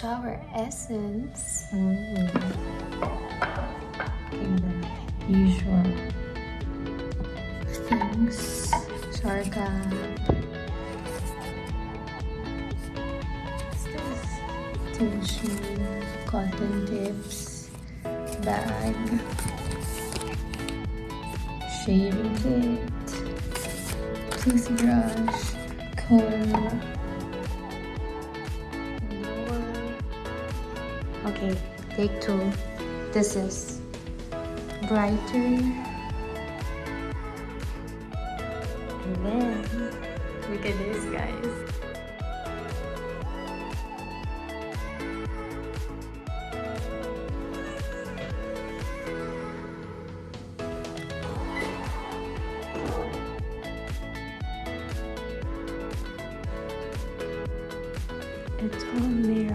shower essence. Okay, the usual things. Shower cap. Tissue, cotton tips, bag, shaving kit, toothbrush, comb. Okay, take 2. This is brighter. And then, look at this, guys. It's all mirrored.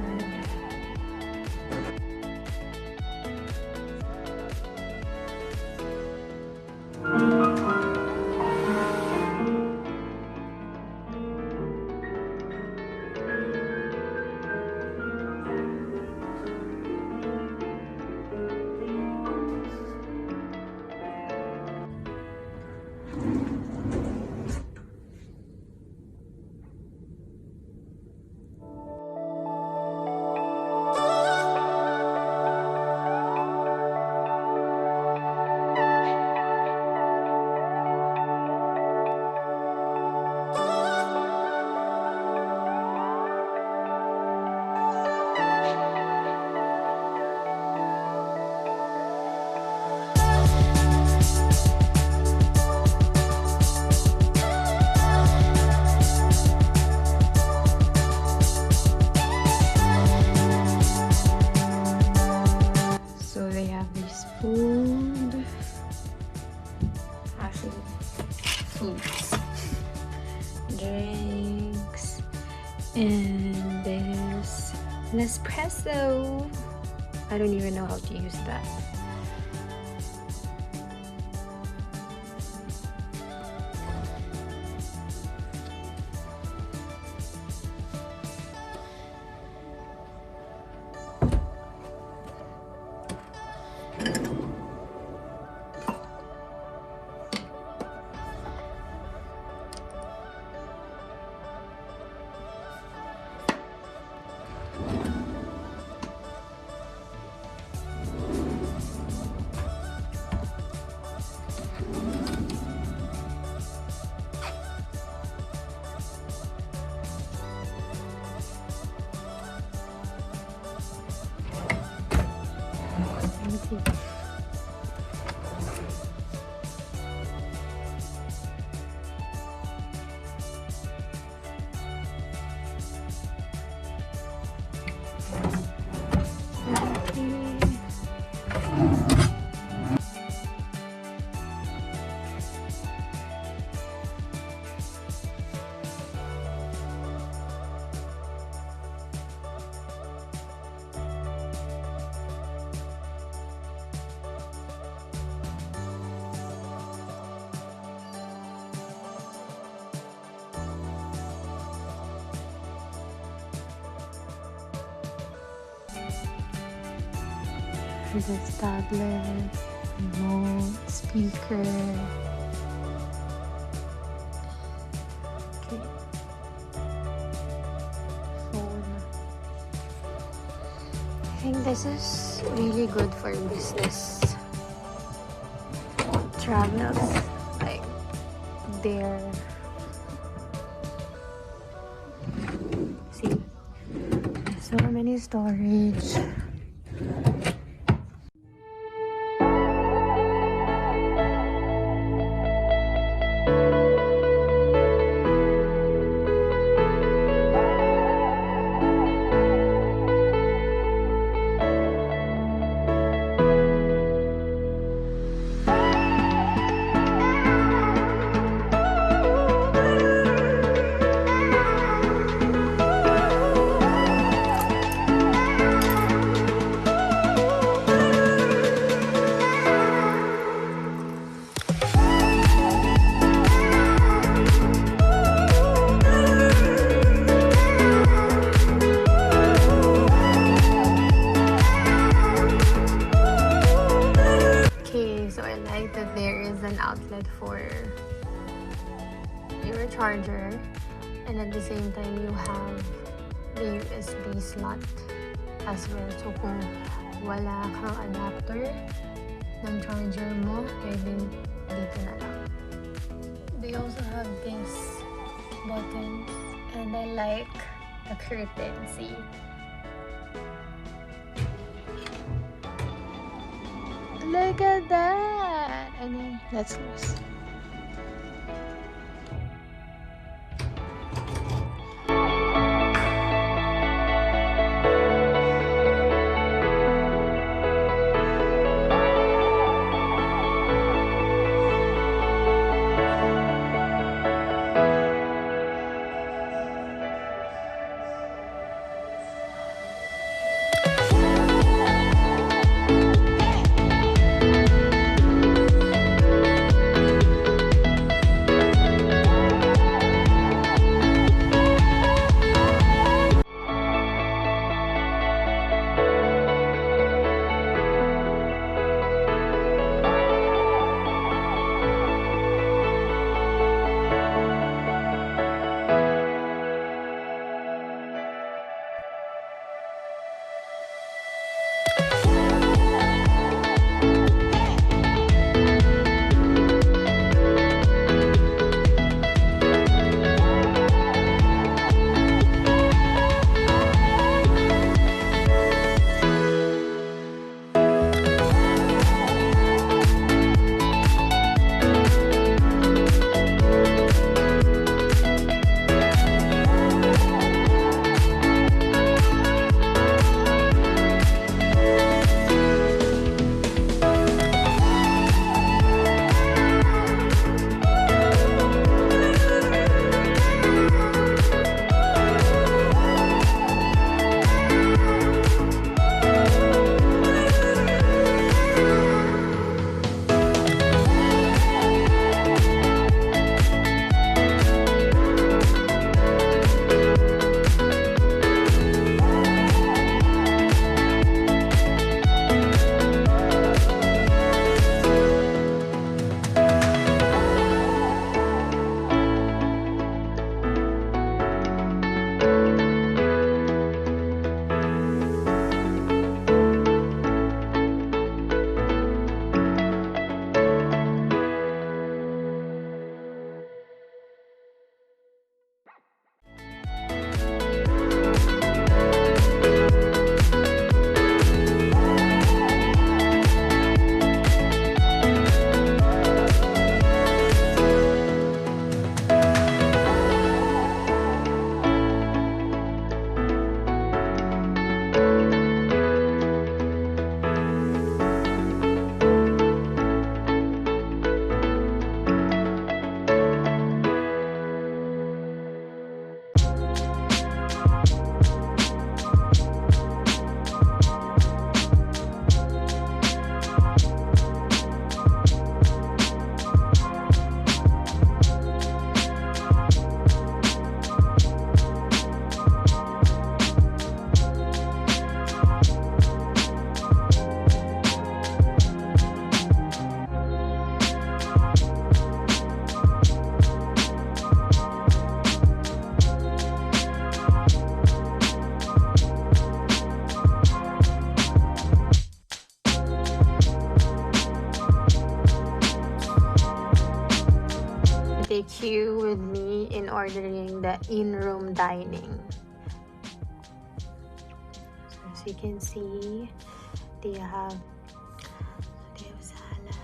Foods, drinks, and there's an espresso. I don't even know how to use that. This tablet, remote, speaker. Okay. Phone. I think this is really good for business travels, like there. See, so many storage. outlet for your charger, and at the same time you have the USB slot as well. So kung wala kang adapter ng charger mo, pwedeng dito na lang. They also have this button, and I like the curtain. See? Look at that! And then let's close. take you with me in ordering the in-room dining. So as you can see, they have salad,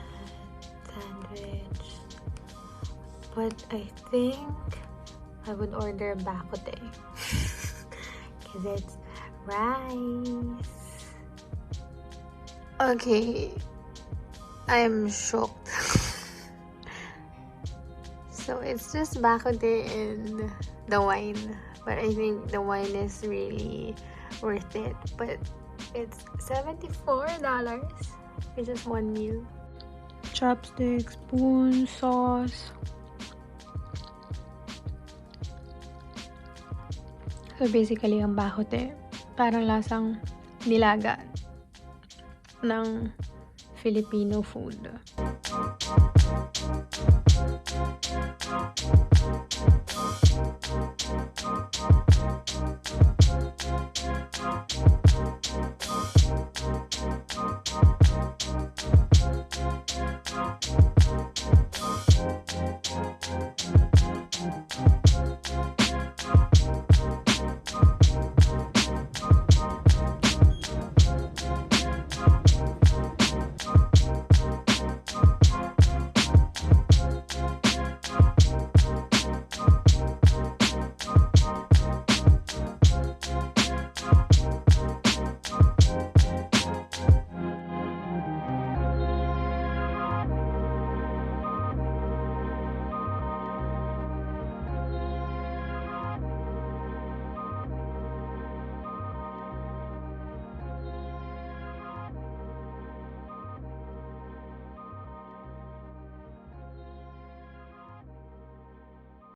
sandwich, but I think I would order bakote because it's rice. Okay, I'm shocked. So it's just bakote and the wine, but I think the wine is really worth it. But it's $74 for just one meal. Chopsticks, spoon, sauce. So basically, ang bakote, parang lasang nilaga ng Filipino food.